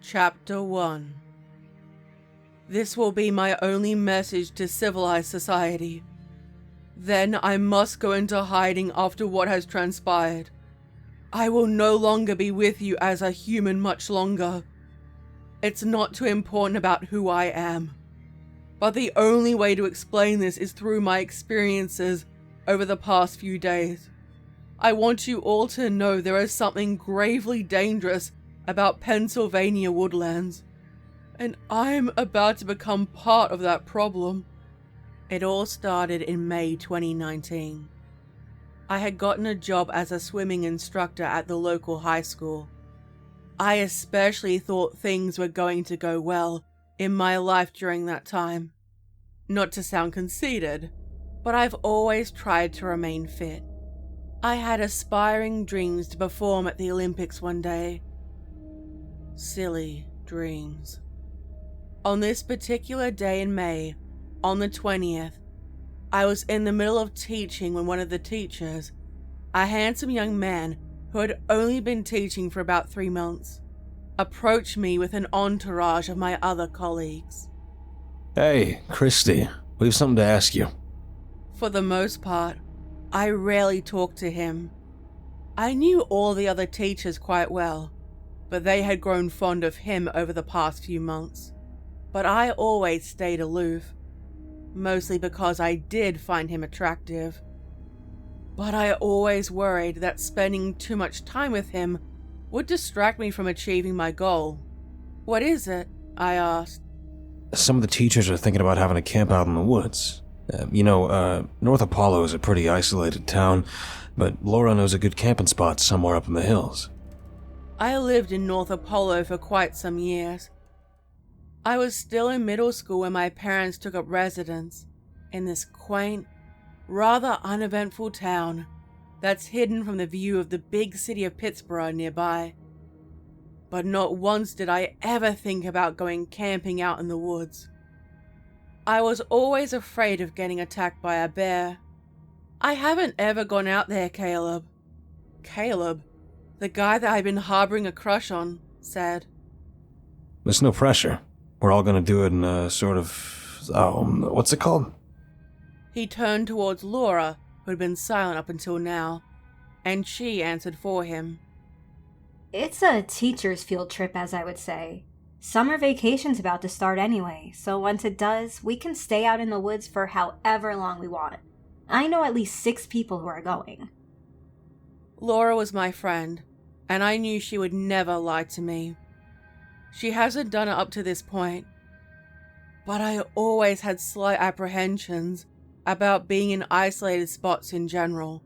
Chapter 1. This will be my only message to civilized society. Then I must go into hiding after what has transpired. I will no longer be with you as a human much longer. It's not too important about who I am. But the only way to explain this is through my experiences over the past few days. I want you all to know there is something gravely dangerous about Pennsylvania woodlands, and I'm about to become part of that problem. It all started in May 2019. I had gotten a job as a swimming instructor at the local high school. I especially thought things were going to go well in my life during that time. Not to sound conceited, but I've always tried to remain fit. I had aspiring dreams to perform at the Olympics one day. Silly dreams. On this particular day in May, on the 20th, I was in the middle of teaching when one of the teachers, a handsome young man who had only been teaching for about 3 months, approached me with an entourage of my other colleagues. Hey, Christy, we have something to ask you. For the most part, I rarely talked to him. I knew all the other teachers quite well, but they had grown fond of him over the past few months. But I always stayed aloof, mostly because I did find him attractive. But I always worried that spending too much time with him would distract me from achieving my goal. What is it? I asked. Some of the teachers are thinking about having a camp out in the woods. North Apollo is a pretty isolated town, but Laura knows a good camping spot somewhere up in the hills. I lived in North Apollo for quite some years. I was still in middle school when my parents took up residence in this quaint, rather uneventful town that's hidden from the view of the big city of Pittsburgh nearby. But not once did I ever think about going camping out in the woods. I was always afraid of getting attacked by a bear. I haven't ever gone out there, Caleb. Caleb, the guy that I've been harboring a crush on, said. There's no pressure. We're all gonna do it in a sort of, what's it called? He turned towards Laura, who had been silent up until now, and she answered for him. It's a teacher's field trip, as I would say. Summer vacation's about to start anyway, so once it does, we can stay out in the woods for however long we want. I know at least 6 people who are going. Laura was my friend, and I knew she would never lie to me. She hasn't done it up to this point, but I always had slight apprehensions about being in isolated spots in general.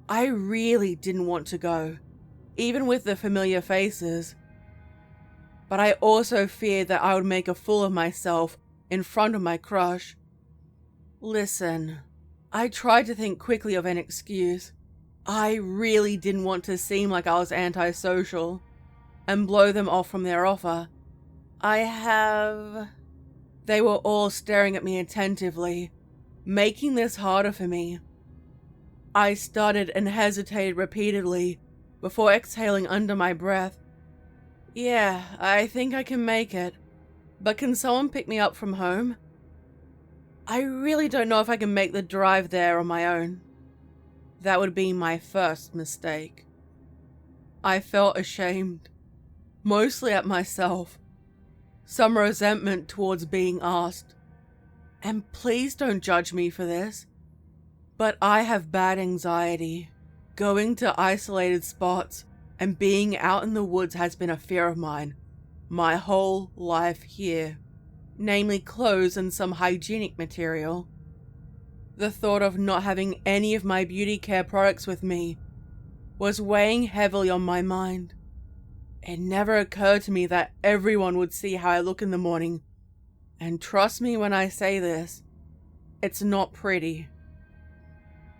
I really didn't want to go, even with the familiar faces. But I also feared that I would make a fool of myself in front of my crush. Listen, I tried to think quickly of an excuse. I really didn't want to seem like I was antisocial and blow them off from their offer. They were all staring at me attentively, making this harder for me. I stuttered and hesitated repeatedly before exhaling under my breath. Yeah, I think I can make it, but can someone pick me up from home? I really don't know if I can make the drive there on my own. That would be my first mistake. I felt ashamed, mostly at myself, some resentment towards being asked. And please don't judge me for this, but I have bad anxiety. Going to isolated spots and being out in the woods has been a fear of mine my whole life here, namely clothes and some hygienic material. The thought of not having any of my beauty care products with me was weighing heavily on my mind. It never occurred to me that everyone would see how I look in the morning, and trust me when I say this, it's not pretty.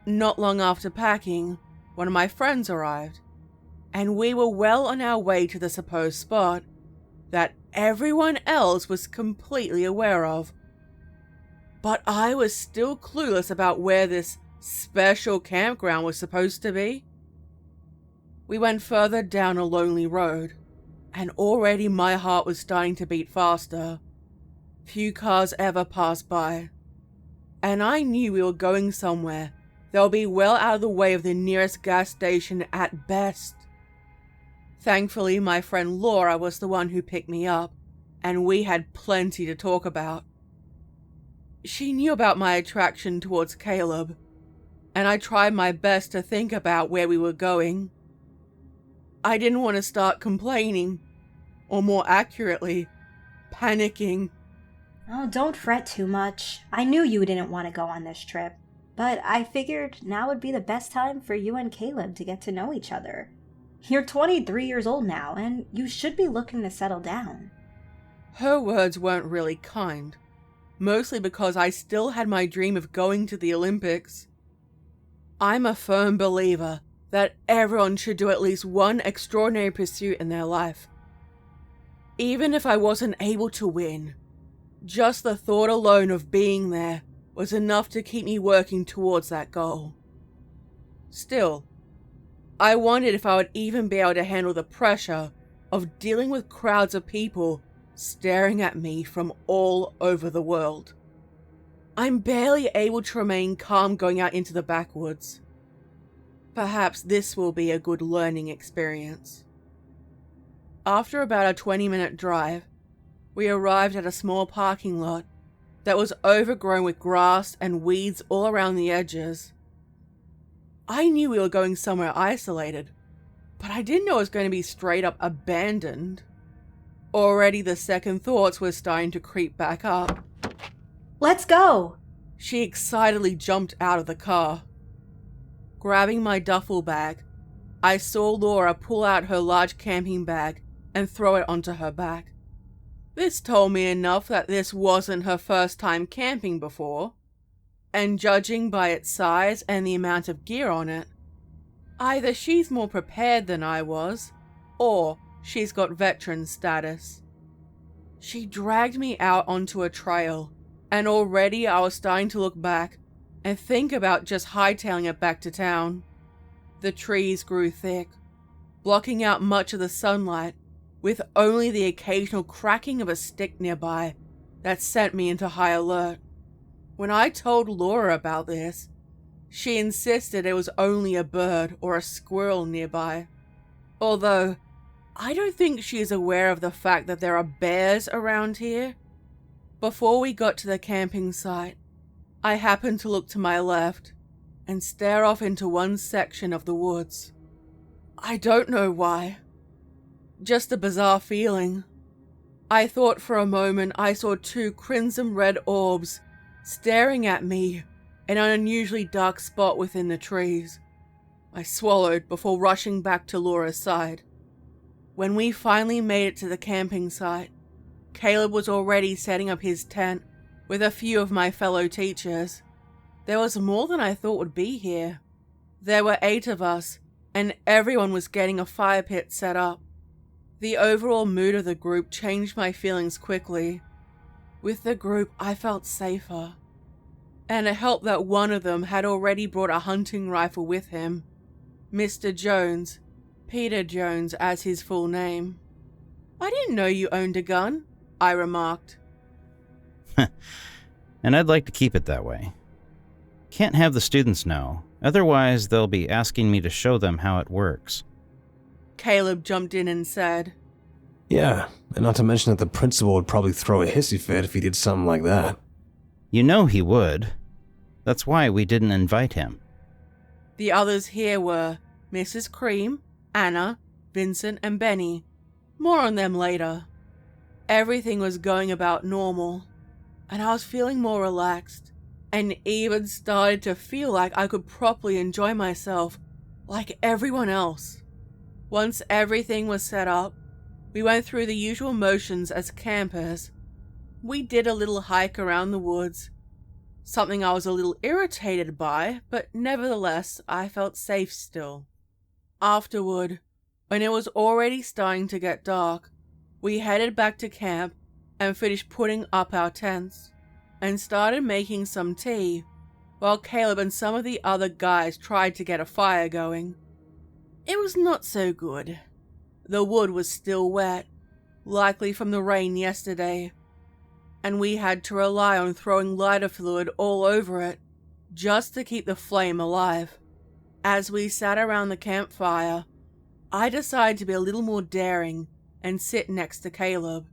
Not long after packing, one of my friends arrived, and we were well on our way to the supposed spot that everyone else was completely aware of. But I was still clueless about where this special campground was supposed to be. We went further down a lonely road, and already my heart was starting to beat faster. Few cars ever passed by, and I knew we were going somewhere that would be well out of the way of the nearest gas station at best. Thankfully, my friend Laura was the one who picked me up, and we had plenty to talk about. She knew about my attraction towards Caleb, and I tried my best to think about where we were going. I didn't want to start complaining, or more accurately, panicking. Oh, don't fret too much. I knew you didn't want to go on this trip, but I figured now would be the best time for you and Caleb to get to know each other. You're 23 years old now, and you should be looking to settle down. Her words weren't really kind, mostly because I still had my dream of going to the Olympics. I'm a firm believer that everyone should do at least one extraordinary pursuit in their life. Even if I wasn't able to win, just the thought alone of being there was enough to keep me working towards that goal. Still, I wondered if I would even be able to handle the pressure of dealing with crowds of people staring at me from all over the world. I'm barely able to remain calm going out into the backwoods. Perhaps this will be a good learning experience. After about a 20-minute drive, we arrived at a small parking lot that was overgrown with grass and weeds all around the edges. I knew we were going somewhere isolated, but I didn't know it was going to be straight up abandoned. Already the second thoughts were starting to creep back up. Let's go! She excitedly jumped out of the car. Grabbing my duffel bag, I saw Laura pull out her large camping bag and throw it onto her back. This told me enough that this wasn't her first time camping before, and judging by its size and the amount of gear on it, either she's more prepared than I was, or she's got veteran status. She dragged me out onto a trail, and already I was starting to look back and think about just hightailing it back to town. The trees grew thick, blocking out much of the sunlight, with only the occasional cracking of a stick nearby that sent me into high alert. When I told Laura about this, she insisted it was only a bird or a squirrel nearby. Although, I don't think she is aware of the fact that there are bears around here. Before we got to the camping site, I happened to look to my left and stare off into one section of the woods. I don't know why. Just a bizarre feeling. I thought for a moment I saw two crimson-red orbs staring at me in an unusually dark spot within the trees. I swallowed before rushing back to Laura's side. When we finally made it to the camping site, Caleb was already setting up his tent with a few of my fellow teachers. There was more than I thought would be here. There were 8 of us, and everyone was getting a fire pit set up. The overall mood of the group changed my feelings quickly. With the group, I felt safer. And it helped that one of them had already brought a hunting rifle with him. Mr. Jones, Peter Jones as his full name. "I didn't know you owned a gun," I remarked. And I'd like to keep it that way. Can't have the students know, otherwise they'll be asking me to show them how it works. Caleb jumped in and said, Yeah, and not to mention that the principal would probably throw a hissy fit if he did something like that. You know he would. That's why we didn't invite him. The others here were Mrs. Cream, Anna, Vincent, and Benne. More on them later. Everything was going about normal, and I was feeling more relaxed, and even started to feel like I could properly enjoy myself like everyone else. Once everything was set up, we went through the usual motions as campers. We did a little hike around the woods, something I was a little irritated by, but nevertheless I felt safe still. Afterward, when it was already starting to get dark, we headed back to camp and finished putting up our tents, and started making some tea, while Caleb and some of the other guys tried to get a fire going. It was not so good. The wood was still wet, likely from the rain yesterday, and we had to rely on throwing lighter fluid all over it just to keep the flame alive. As we sat around the campfire, I decided to be a little more daring and sit next to Caleb.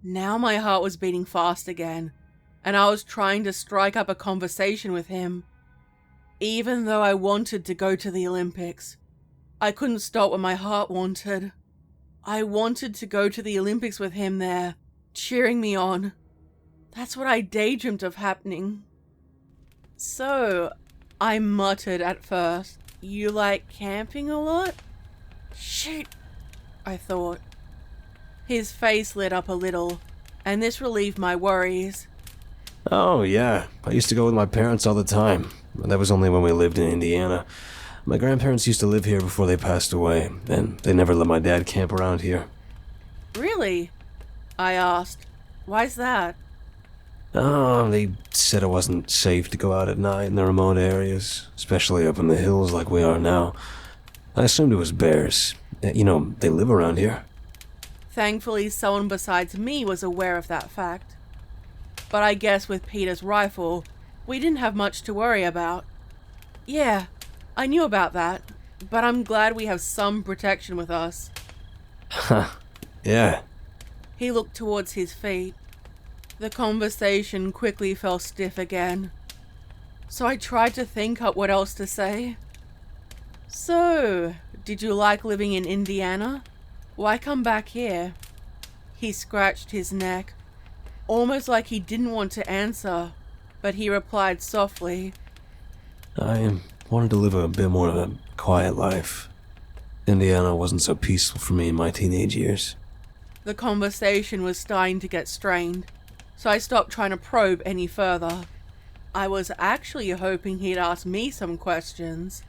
Now my heart was beating fast again, and I was trying to strike up a conversation with him. Even though I wanted to go to the Olympics, I couldn't stop what my heart wanted. I wanted to go to the Olympics with him there, cheering me on. That's what I daydreamed of happening. So, I muttered at first, "You like camping a lot?" Shit, I thought. His face lit up a little, and this relieved my worries. Oh, yeah. I used to go with my parents all the time. That was only when we lived in Indiana. My grandparents used to live here before they passed away, and they never let my dad camp around here. Really? I asked. Why's that? Oh, they said it wasn't safe to go out at night in the remote areas, especially up in the hills like we are now. I assumed it was bears. You know, they live around here. Thankfully, someone besides me was aware of that fact. But I guess with Peter's rifle, we didn't have much to worry about. Yeah, I knew about that, but I'm glad we have some protection with us. Huh, yeah. He looked towards his feet. The conversation quickly fell stiff again. So I tried to think up what else to say. So, did you like living in Indiana? Why come back here? He scratched his neck, almost like he didn't want to answer, but he replied softly, I wanted to live a bit more of a quiet life. Indiana wasn't so peaceful for me in my teenage years. The conversation was starting to get strained, so I stopped trying to probe any further. I was actually hoping he'd ask me some questions,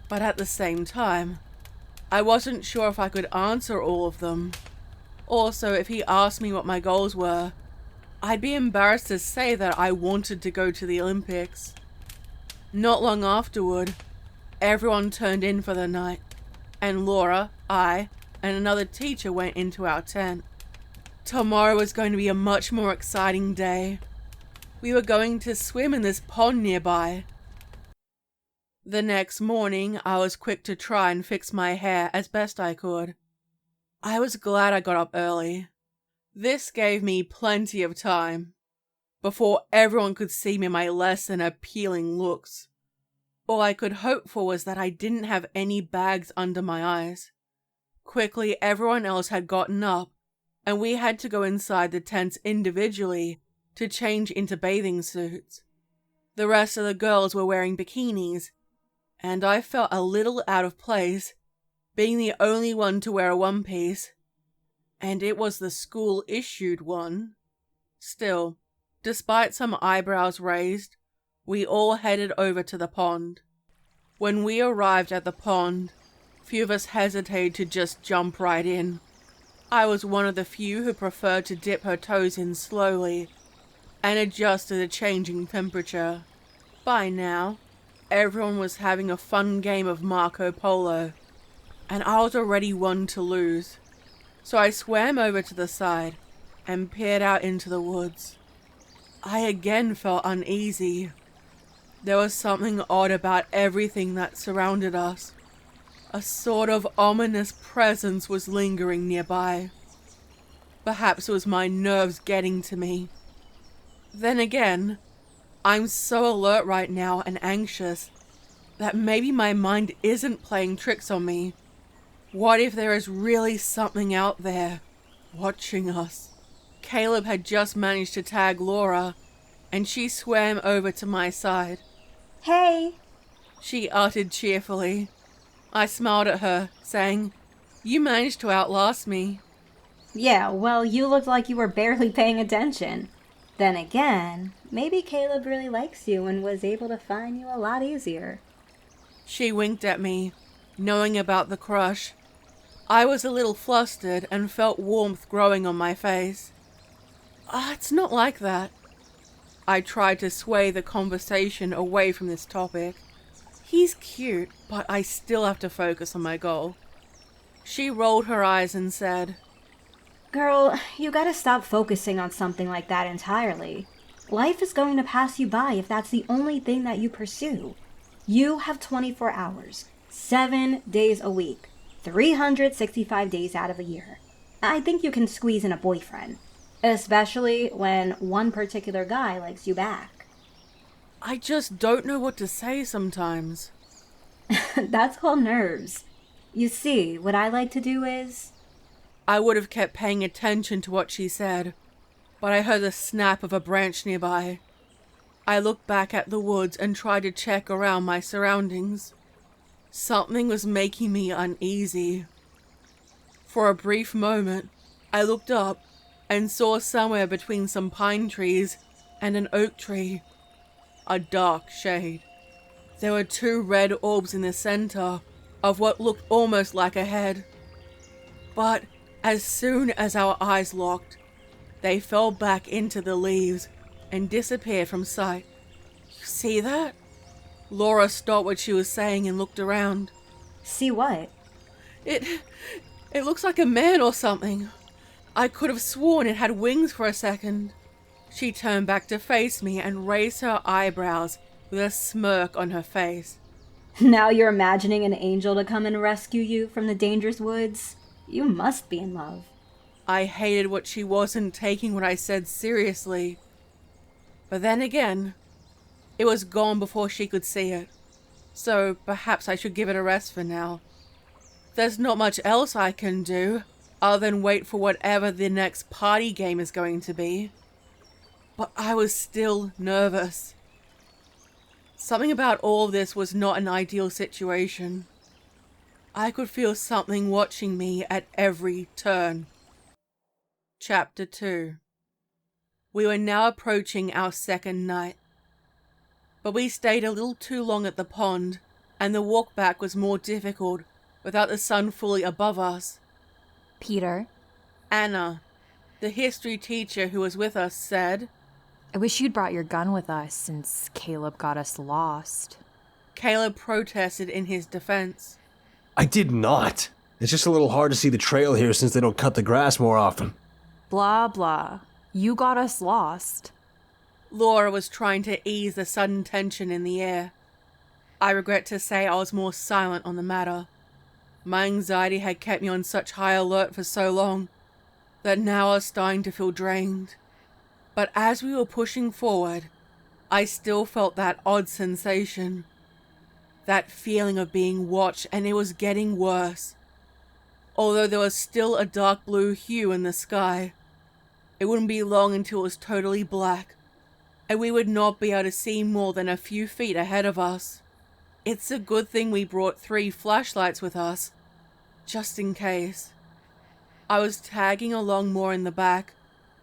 but at the same time, I wasn't sure if I could answer all of them. Also, if he asked me what my goals were, I'd be embarrassed to say that I wanted to go to the Olympics. Not long afterward, everyone turned in for the night, and Laura, I, and another teacher went into our tent. Tomorrow was going to be a much more exciting day. We were going to swim in this pond nearby. The next morning, I was quick to try and fix my hair as best I could. I was glad I got up early. This gave me plenty of time, before everyone could see me in my less than appealing looks. All I could hope for was that I didn't have any bags under my eyes. Quickly, everyone else had gotten up, and we had to go inside the tents individually to change into bathing suits. The rest of the girls were wearing bikinis, and I felt a little out of place, being the only one to wear a one-piece, and it was the school-issued one. Still, despite some eyebrows raised, we all headed over to the pond. When we arrived at the pond, few of us hesitated to just jump right in. I was one of the few who preferred to dip her toes in slowly and adjust to the changing temperature. By now, everyone was having a fun game of Marco Polo, and I was already one to lose. So I swam over to the side and peered out into the woods. I again felt uneasy. There was something odd about everything that surrounded us. A sort of ominous presence was lingering nearby. Perhaps it was my nerves getting to me. Then again, I'm so alert right now and anxious that maybe my mind isn't playing tricks on me. What if there is really something out there watching us? Caleb had just managed to tag Laura, and she swam over to my side. Hey! She uttered cheerfully. I smiled at her, saying, "You managed to outlast me." Yeah, well, you looked like you were barely paying attention. Then again, maybe Caleb really likes you and was able to find you a lot easier. She winked at me, knowing about the crush. I was a little flustered and felt warmth growing on my face. It's not like that. I tried to sway the conversation away from this topic. He's cute, but I still have to focus on my goal. She rolled her eyes and said, Girl, you gotta stop focusing on something like that entirely. Life is going to pass you by if that's the only thing that you pursue. You have 24 hours, 7 days a week, 365 days out of a year. I think you can squeeze in a boyfriend, especially when one particular guy likes you back. I just don't know what to say sometimes. That's called nerves. You see, what I like to do is... I would have kept paying attention to what she said, but I heard the snap of a branch nearby. I looked back at the woods and tried to check around my surroundings. Something was making me uneasy. For a brief moment, I looked up and saw somewhere between some pine trees and an oak tree a dark shade. There were 2 red orbs in the center of what looked almost like a head. But as soon as our eyes locked, they fell back into the leaves and disappeared from sight. You see that? Laura stopped what she was saying and looked around. See what? It looks like a man or something. I could have sworn it had wings for a second. She turned back to face me and raised her eyebrows with a smirk on her face. Now you're imagining an angel to come and rescue you from the dangerous woods? You must be in love. I hated what she wasn't taking what I said seriously. But then again, it was gone before she could see it. So perhaps I should give it a rest for now. There's not much else I can do other than wait for whatever the next party game is going to be. But I was still nervous. Something about all this was not an ideal situation. I could feel something watching me at every turn. Chapter 2. We were now approaching our second night. But we stayed a little too long at the pond, and the walk back was more difficult without the sun fully above us. Peter, Anna, the history teacher who was with us, said, I wish you'd brought your gun with us since Caleb got us lost. Caleb protested in his defense. I did not. It's just a little hard to see the trail here since they don't cut the grass more often. Blah, blah. You got us lost. Laura was trying to ease the sudden tension in the air. I regret to say I was more silent on the matter. My anxiety had kept me on such high alert for so long that now I was starting to feel drained. But as we were pushing forward, I still felt that odd sensation. That feeling of being watched, and it was getting worse. Although there was still a dark blue hue in the sky, it wouldn't be long until it was totally black, and we would not be able to see more than a few feet ahead of us. It's a good thing we brought 3 flashlights with us, just in case. I was tagging along more in the back,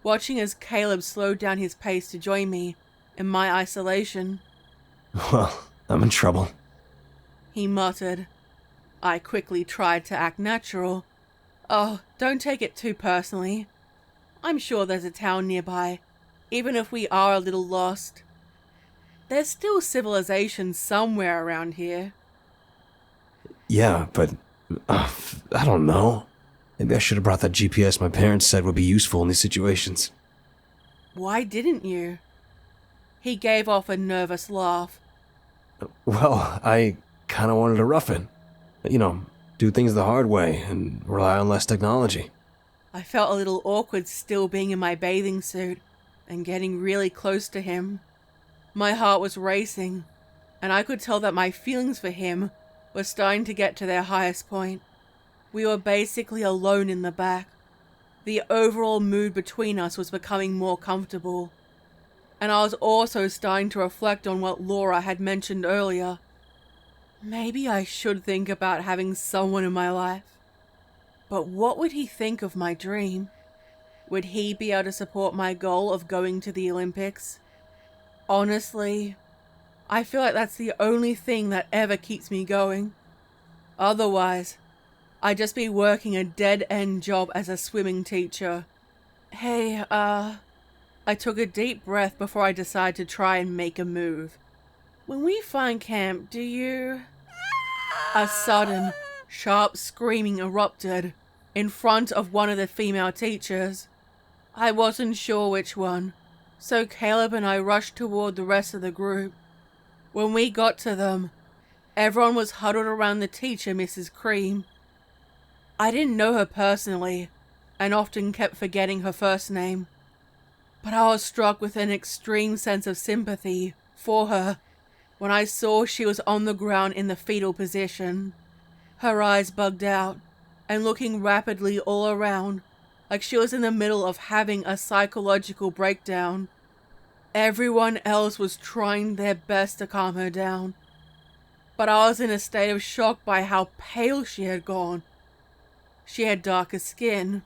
watching as Caleb slowed down his pace to join me in my isolation. Well, I'm in trouble. He muttered. I quickly tried to act natural. Oh, don't take it too personally. I'm sure there's a town nearby, even if we are a little lost. There's still civilization somewhere around here. Yeah, but I don't know. Maybe I should have brought that GPS my parents said would be useful in these situations. Why didn't you? He gave off a nervous laugh. Well, I kind of wanted to rough it. You know, do things the hard way and rely on less technology. I felt a little awkward still being in my bathing suit and getting really close to him. My heart was racing, and I could tell that my feelings for him were starting to get to their highest point. We were basically alone in the back. The overall mood between us was becoming more comfortable. And I was also starting to reflect on what Laura had mentioned earlier. Maybe I should think about having someone in my life. But what would he think of my dream? Would he be able to support my goal of going to the Olympics? Honestly, I feel like that's the only thing that ever keeps me going. Otherwise, I'd just be working a dead-end job as a swimming teacher. Hey, I took a deep breath before I decided to try and make a move. When we find camp, do you... A sudden, Sharp screaming erupted in front of one of the female teachers. I wasn't sure which one, so Caleb and I rushed toward the rest of the group. When we got to them, everyone was huddled around the teacher, Mrs. Cream. I didn't know her personally, and often kept forgetting her first name, but I was struck with an extreme sense of sympathy for her when I saw she was on the ground in the fetal position, her eyes bugged out and looking rapidly all around like she was in the middle of having a psychological breakdown. Everyone else was trying their best to calm her down, but I was in a state of shock by how pale she had gone. She had darker skin,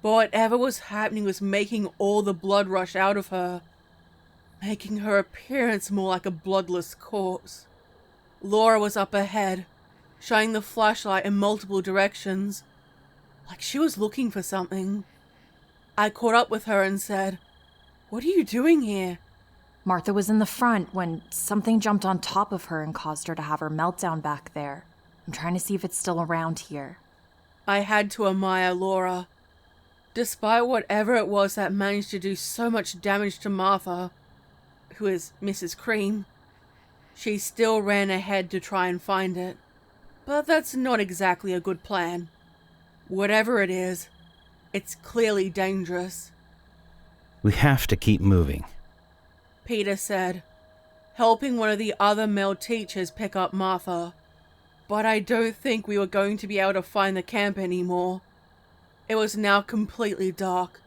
but whatever was happening was making all the blood rush out of her, making her appearance more like a bloodless corpse. Laura was up ahead, shining the flashlight in multiple directions, like she was looking for something. I caught up with her and said, "What are you doing here?" Martha was in the front when something jumped on top of her and caused her to have her meltdown back there. I'm trying to see if it's still around here. I had to admire Laura. Despite whatever it was that managed to do so much damage to Martha, who is Mrs. Cream, she still ran ahead to try and find it. But that's not exactly a good plan. Whatever it is, it's clearly dangerous. We have to keep moving, Peter said, helping one of the other male teachers pick up Martha. But I don't think we were going to be able to find the camp anymore. It was now completely dark,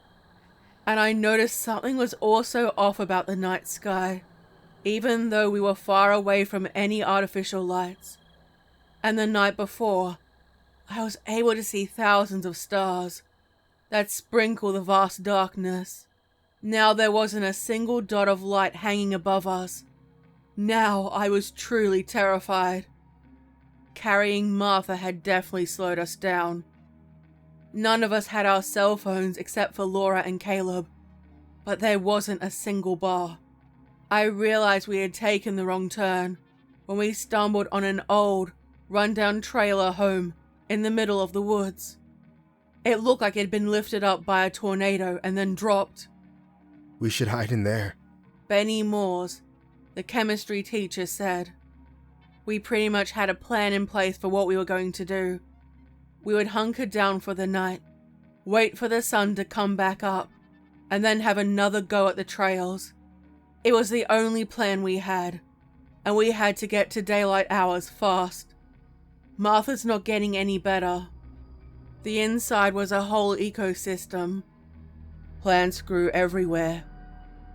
and I noticed something was also off about the night sky, even though we were far away from any artificial lights. And the night before, I was able to see thousands of stars that sprinkle the vast darkness. Now there wasn't a single dot of light hanging above us. Now I was truly terrified. Carrying Martha had definitely slowed us down. None of us had our cell phones except for Laura and Caleb, but there wasn't a single bar. I realized we had taken the wrong turn when we stumbled on an old, run-down trailer home in the middle of the woods. It looked like it had been lifted up by a tornado and then dropped. "We should hide in there," Benne Moores, the chemistry teacher, said. We pretty much had a plan in place for what we were going to do. We would hunker down for the night, wait for the sun to come back up, and then have another go at the trails. It was the only plan we had, and we had to get to daylight hours fast. Martha's not getting any better. The inside was a whole ecosystem. Plants grew everywhere,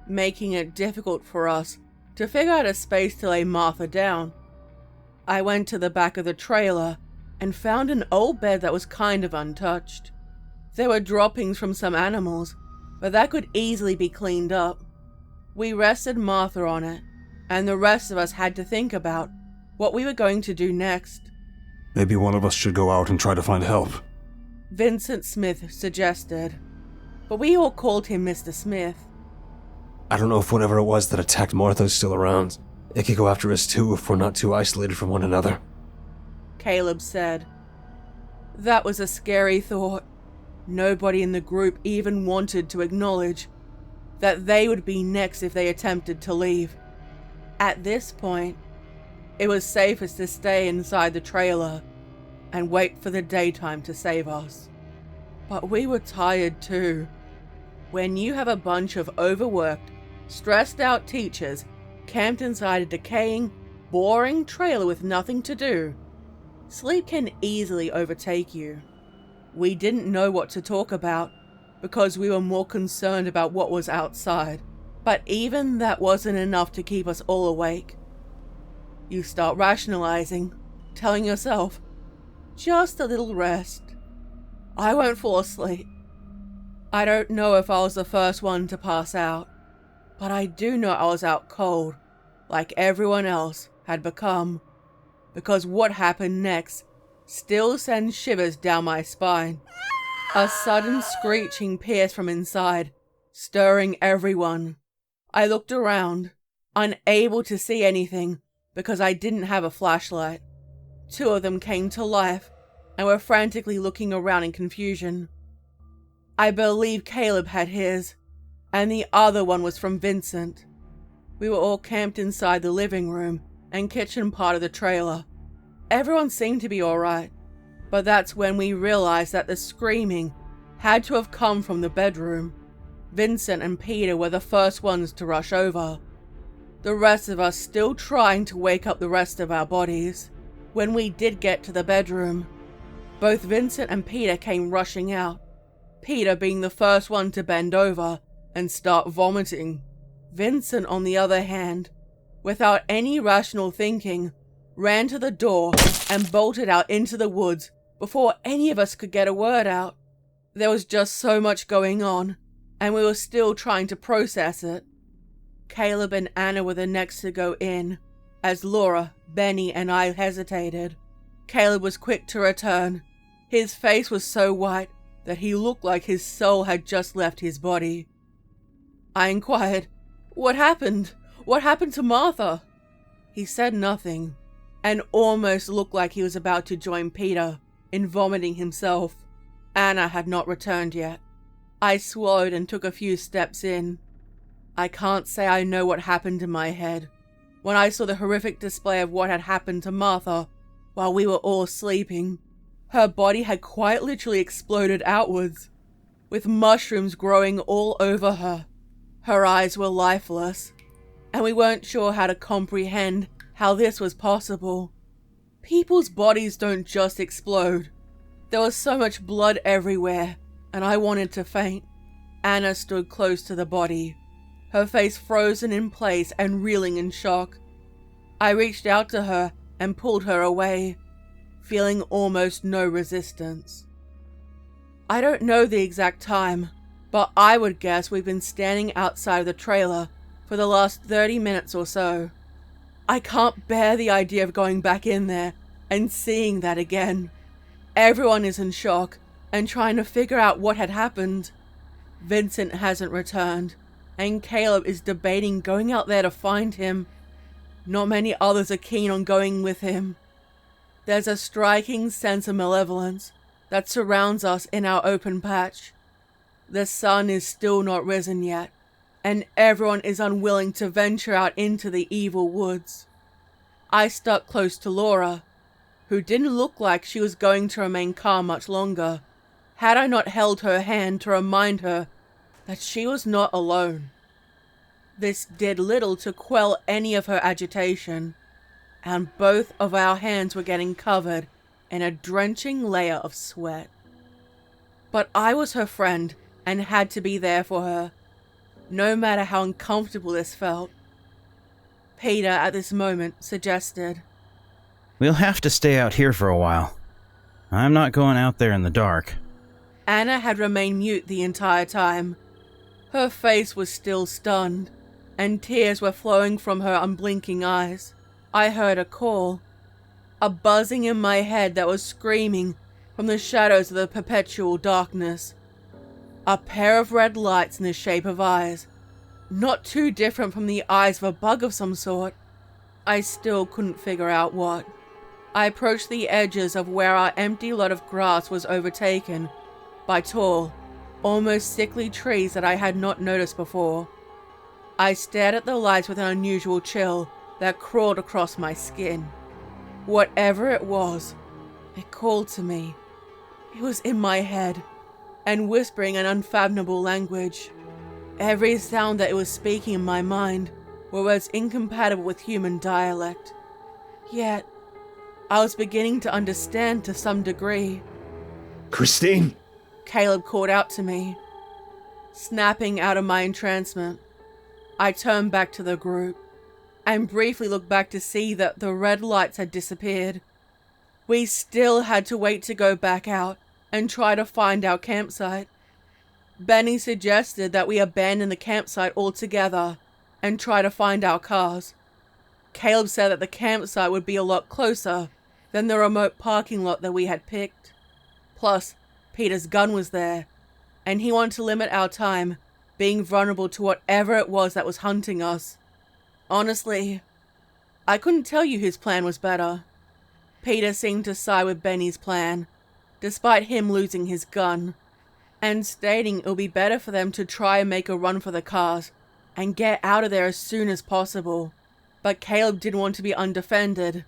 making it difficult for us to figure out a space to lay Martha down. I went to the back of the trailer and found an old bed that was kind of untouched. There were droppings from some animals, but that could easily be cleaned up. We rested Martha on it, and the rest of us had to think about what we were going to do next. Maybe one of us should go out and try to find help. Vincent Smith suggested, but we all called him Mr. Smith. I don't know if whatever it was that attacked Martha is still around. It could go after us too if we're not too isolated from one another. Caleb said. That was a scary thought. Nobody in the group even wanted to acknowledge that they would be next if they attempted to leave. At this point, it was safest to stay inside the trailer and wait for the daytime to save us. But we were tired too. When you have a bunch of overworked, stressed out teachers camped inside a decaying, boring trailer with nothing to do, sleep can easily overtake you. We didn't know what to talk about because we were more concerned about what was outside, but even that wasn't enough to keep us all awake. You start rationalizing, telling yourself, just a little rest. I won't fall asleep. I don't know if I was the first one to pass out, but I do know I was out cold, like everyone else had become, because what happened next still sends shivers down my spine. A sudden screeching pierced from inside, stirring everyone. I looked around, unable to see anything because I didn't have a flashlight. Two of them came to life and were frantically looking around in confusion. I believe Caleb had his, and the other one was from Vincent. We were all camped inside the living room and kitchen part of the trailer. Everyone seemed to be alright, but that's when we realized that the screaming had to have come from the bedroom. Vincent and Peter were the first ones to rush over, the rest of us still trying to wake up the rest of our bodies. When we did get to the bedroom, both Vincent and Peter came rushing out, Peter being the first one to bend over and start vomiting. Vincent, on the other hand, without any rational thinking, ran to the door and bolted out into the woods before any of us could get a word out. There was just so much going on, and we were still trying to process it. Caleb and Anna were the next to go in, as Laura, Benne, and I hesitated. Caleb was quick to return. His face was so white that he looked like his soul had just left his body. I inquired, "What happened? What happened to Martha?" He said nothing, and almost looked like he was about to join Peter in vomiting himself. Anna had not returned yet. I swallowed and took a few steps in. I can't say I know what happened in my head when I saw the horrific display of what had happened to Martha while we were all sleeping. Her body had quite literally exploded outwards, with mushrooms growing all over her. Her eyes were lifeless, and we weren't sure how to comprehend how this was possible. People's bodies don't just explode. There was so much blood everywhere, and I wanted to faint. Anna stood close to the body, her face frozen in place and reeling in shock. I reached out to her and pulled her away, feeling almost no resistance. I don't know the exact time, but I would guess we've been standing outside of the trailer for the last 30 minutes or so. I can't bear the idea of going back in there and seeing that again. Everyone is in shock and trying to figure out what had happened. Vincent hasn't returned, and Caleb is debating going out there to find him. Not many others are keen on going with him. There's a striking sense of malevolence that surrounds us in our open patch. The sun is still not risen yet, and everyone is unwilling to venture out into the evil woods. I stuck close to Laura, who didn't look like she was going to remain calm much longer, had I not held her hand to remind her that she was not alone. This did little to quell any of her agitation, and both of our hands were getting covered in a drenching layer of sweat. But I was her friend and had to be there for her, no matter how uncomfortable this felt. Peter, at this moment, suggested, "We'll have to stay out here for a while. I'm not going out there in the dark." Anna had remained mute the entire time. Her face was still stunned, and tears were flowing from her unblinking eyes. I heard a call, a buzzing in my head that was screaming from the shadows of the perpetual darkness. A pair of red lights in the shape of eyes, not too different from the eyes of a bug of some sort. I still couldn't figure out what. I approached the edges of where our empty lot of grass was overtaken by tall, almost sickly trees that I had not noticed before. I stared at the lights with an unusual chill that crawled across my skin. Whatever it was, it called to me. It was in my head, and whispering an unfathomable language. Every sound that it was speaking in my mind were words incompatible with human dialect. Yet, I was beginning to understand to some degree. Christine! Caleb called out to me. Snapping out of my entrancement, I turned back to the group and briefly looked back to see that the red lights had disappeared. We still had to wait to go back out and try to find our campsite. Benne suggested that we abandon the campsite altogether and try to find our cars. Caleb said that the campsite would be a lot closer than the remote parking lot that we had picked. Plus, Peter's gun was there, and he wanted to limit our time being vulnerable to whatever it was that was hunting us. Honestly, I couldn't tell you whose plan was better. Peter seemed to side with Benny's plan, despite him losing his gun, and stating it would be better for them to try and make a run for the cars and get out of there as soon as possible. But Caleb didn't want to be undefended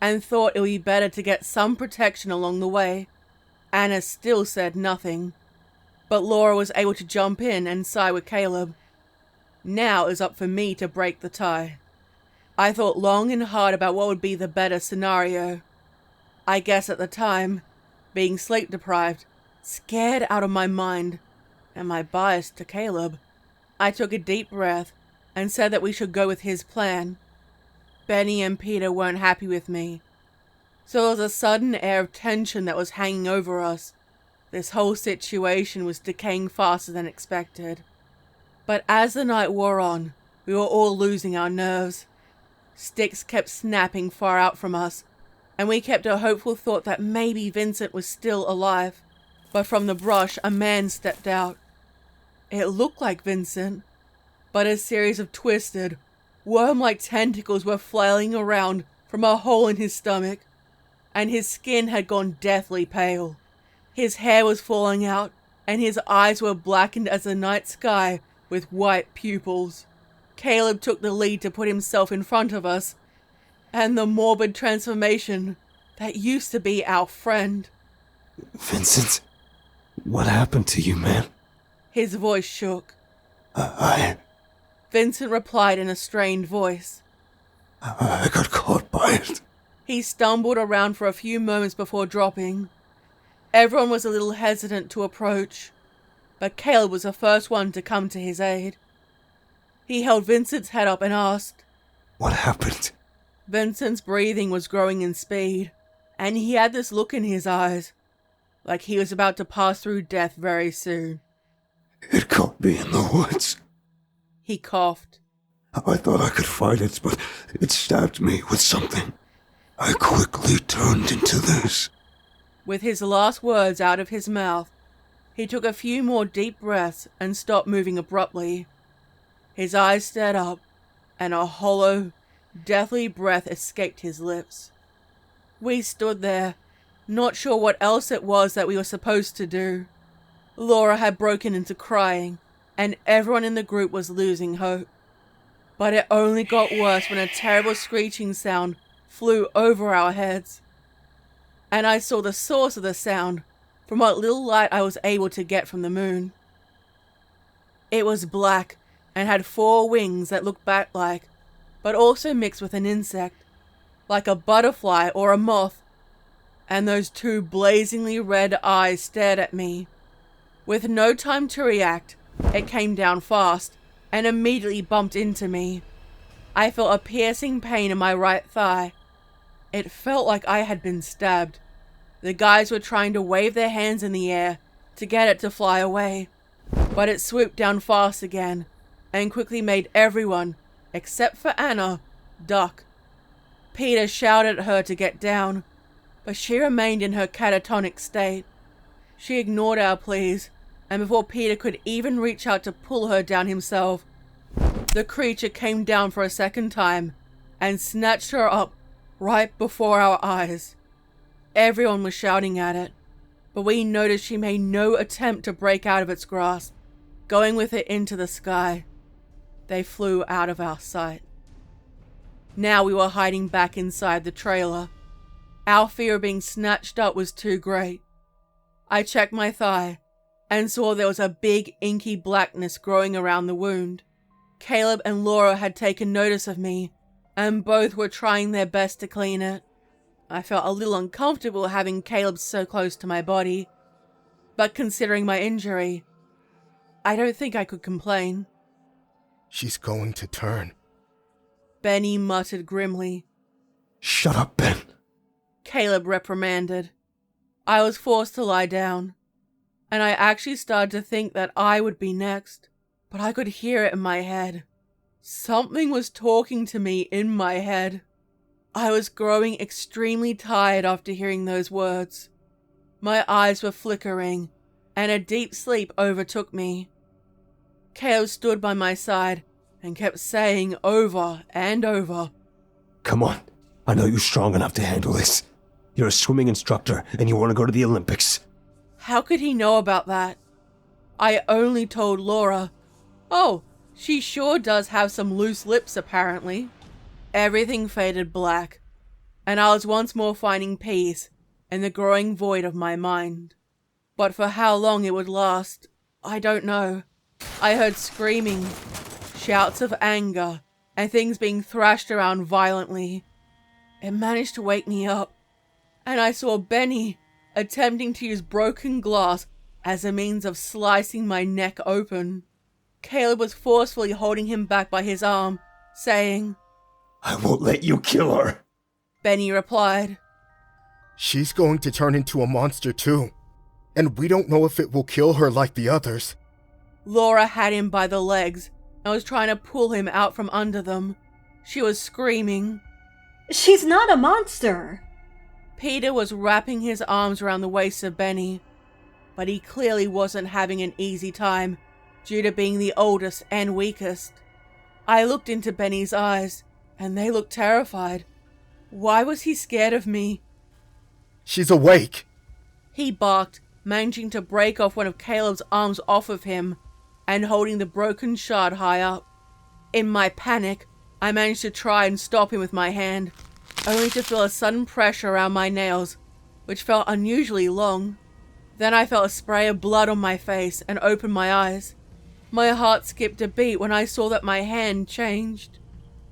and thought it would be better to get some protection along the way. Anna still said nothing, but Laura was able to jump in and side with Caleb. Now it was up for me to break the tie. I thought long and hard about what would be the better scenario. I guess at the time, being sleep deprived, scared out of my mind, and my bias to Caleb, I took a deep breath and said that we should go with his plan. Benne and Peter weren't happy with me, so there was a sudden air of tension that was hanging over us. This whole situation was decaying faster than expected. But as the night wore on, we were all losing our nerves. Sticks kept snapping far out from us, and we kept a hopeful thought that maybe Vincent was still alive. But from the brush, a man stepped out. It looked like Vincent, but a series of twisted, worm-like tentacles were flailing around from a hole in his stomach, and his skin had gone deathly pale. His hair was falling out, and his eyes were blackened as the night sky with white pupils. Caleb took the lead to put himself in front of us, and the morbid transformation that used to be our friend. Vincent, what happened to you, man? His voice shook. Vincent replied in a strained voice. I got caught by it. He stumbled around for a few moments before dropping. Everyone was a little hesitant to approach, but Caleb was the first one to come to his aid. He held Vincent's head up and asked, What happened? Vincent's breathing was growing in speed, and he had this look in his eyes, like he was about to pass through death very soon. It caught me in the woods. He coughed. I thought I could fight it, but it stabbed me with something. I quickly turned into this. With his last words out of his mouth, he took a few more deep breaths and stopped moving abruptly. His eyes stared up, and a hollow, deathly breath escaped his lips. We stood there, not sure what else it was that we were supposed to do. Laura had broken into crying, and everyone in the group was losing hope. But it only got worse when a terrible screeching sound flew over our heads. And I saw the source of the sound from what little light I was able to get from the moon. It was black and had 4 wings that looked bat-like, but also mixed with an insect, like a butterfly or a moth, and those 2 blazingly red eyes stared at me. With no time to react, it came down fast and immediately bumped into me. I felt a piercing pain in my right thigh. It felt like I had been stabbed. The guys were trying to wave their hands in the air to get it to fly away, but it swooped down fast again and quickly made everyone, except for Anna, duck. Peter shouted at her to get down, but she remained in her catatonic state. She ignored our pleas, and before Peter could even reach out to pull her down himself, the creature came down for a second time and snatched her up right before our eyes. Everyone was shouting at it, but we noticed she made no attempt to break out of its grasp, going with it into the sky. They flew out of our sight. Now we were hiding back inside the trailer. Our fear of being snatched up was too great. I checked my thigh and saw there was a big inky blackness growing around the wound. Caleb and Laura had taken notice of me, and both were trying their best to clean it. I felt a little uncomfortable having Caleb so close to my body, but considering my injury, I don't think I could complain. She's going to turn. Benne muttered grimly. Shut up, Ben. Caleb reprimanded. I was forced to lie down, and I actually started to think that I would be next, but I could hear it in my head. Something was talking to me in my head. I was growing extremely tired after hearing those words. My eyes were flickering, and a deep sleep overtook me. Caleb stood by my side and kept saying over and over, Come on. I know you're strong enough to handle this. You're a swimming instructor, and you want to go to the Olympics. How could he know about that? I only told Laura. Oh, she sure does have some loose lips, apparently. Everything faded black, and I was once more finding peace in the growing void of my mind. But for how long it would last, I don't know. I heard screaming, shouts of anger, and things being thrashed around violently. It managed to wake me up, and I saw Benne attempting to use broken glass as a means of slicing my neck open. Caleb was forcefully holding him back by his arm, saying, I won't let you kill her. Benne replied, She's going to turn into a monster too. And we don't know if it will kill her like the others. Laura had him by the legs and was trying to pull him out from under them. She was screaming. She's not a monster! Peter was wrapping his arms around the waist of Benne, but he clearly wasn't having an easy time due to being the oldest and weakest. I looked into Benny's eyes, and they looked terrified. Why was he scared of me? She's awake! He barked, managing to break off one of Caleb's arms off of him and holding the broken shard high up. In my panic, I managed to try and stop him with my hand, only to feel a sudden pressure around my nails, which felt unusually long. Then I felt a spray of blood on my face and opened my eyes. My heart skipped a beat when I saw that my hand changed.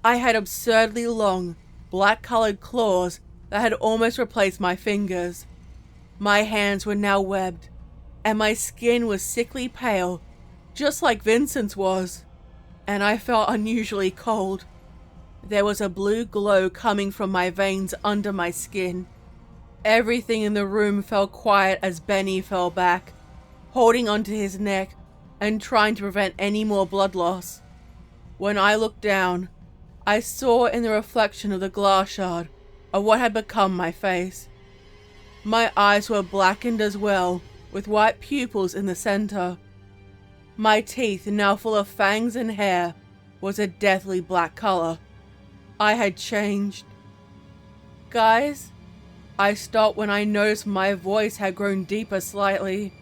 I had absurdly long, black-colored claws that had almost replaced my fingers. My hands were now webbed, and my skin was sickly pale, just like Vincent's was, and I felt unusually cold. There was a blue glow coming from my veins under my skin. Everything in the room fell quiet as Benne fell back, holding onto his neck and trying to prevent any more blood loss. When I looked down, I saw in the reflection of the glass shard of what had become my face. My eyes were blackened as well, with white pupils in the center. My teeth, now full of fangs and hair, was a deathly black color. I had changed. Guys, I stopped when I noticed my voice had grown deeper slightly.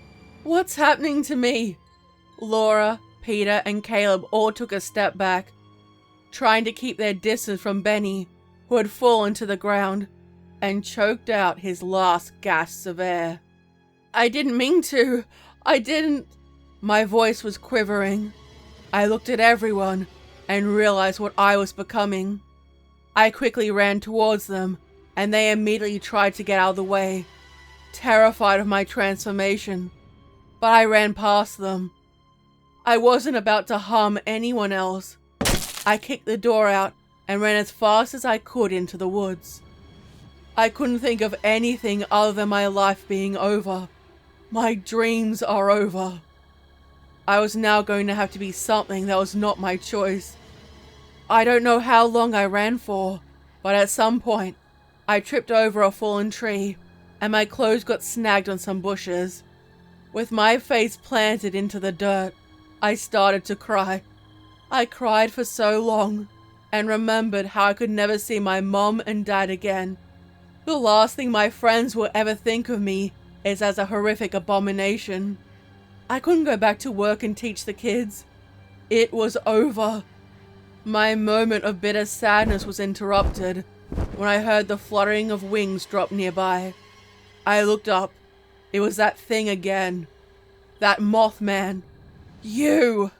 What's happening to me? Laura, Peter, and Caleb all took a step back, trying to keep their distance from Benne, who had fallen to the ground and choked out his last gasps of air. I didn't mean to. I didn't. My voice was quivering. I looked at everyone and realized what I was becoming. I quickly ran towards them, and they immediately tried to get out of the way, terrified of my transformation, but I ran past them. I wasn't about to harm anyone else. I kicked the door out and ran as fast as I could into the woods. I couldn't think of anything other than my life being over. My dreams are over. I was now going to have to be something that was not my choice. I don't know how long I ran for, but at some point, I tripped over a fallen tree, and my clothes got snagged on some bushes. With my face planted into the dirt, I started to cry. I cried for so long, and remembered how I could never see my mom and dad again. The last thing my friends will ever think of me is as a horrific abomination. I couldn't go back to work and teach the kids. It was over. My moment of bitter sadness was interrupted when I heard the fluttering of wings drop nearby. I looked up. It was that thing again. That Mothman. You!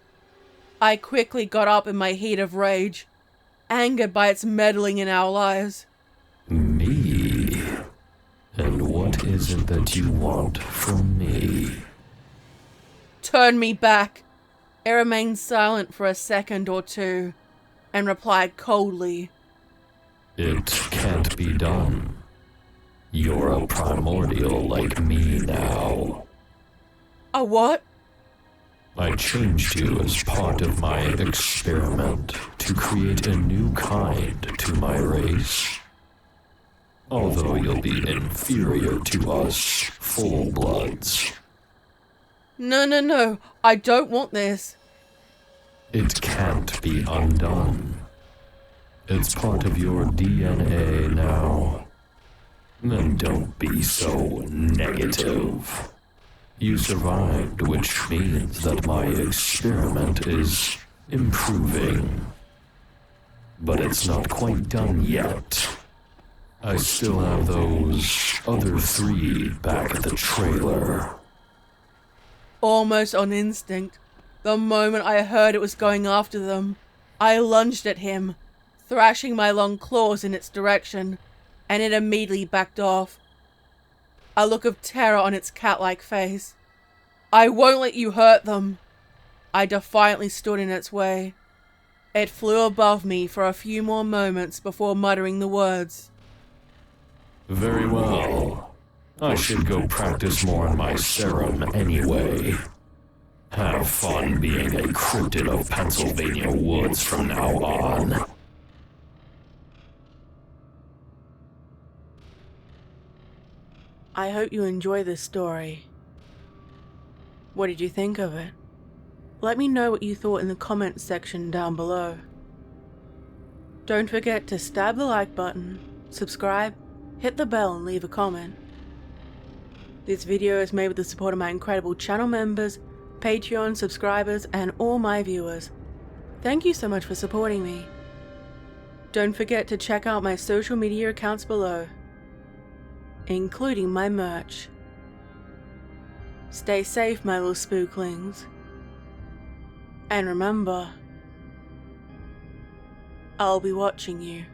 I quickly got up in my heat of rage, angered by its meddling in our lives. Me? And what is it that you want from me? Turn me back. It remained silent for a second or two, and replied coldly, It can't be done. You're a primordial like me now. A what? I changed you as part of my experiment to create a new kind to my race. Although you'll be inferior to us full-bloods. No, I don't want this. It can't be undone. It's part of your DNA now. Then don't be so negative. You survived, which means that my experiment is improving. But it's not quite done yet. I still have those other 3 back at the trailer. Almost on instinct, the moment I heard it was going after them, I lunged at him, thrashing my long claws in its direction, and it immediately backed off. A look of terror on its cat-like face. "I won't let you hurt them." I defiantly stood in its way. It flew above me for a few more moments before muttering the words. Very well. I should go practice more on my serum anyway. Have fun being a cryptid of Pennsylvania woods from now on. I hope you enjoy this story. What did you think of it? Let me know what you thought in the comments section down below. Don't forget to stab the like button, subscribe, hit the bell and leave a comment. This video is made with the support of my incredible channel members, Patreon subscribers, and all my viewers. Thank you so much for supporting me. Don't forget to check out my social media accounts below, including my merch. Stay safe, my little spooklings. And remember, I'll be watching you.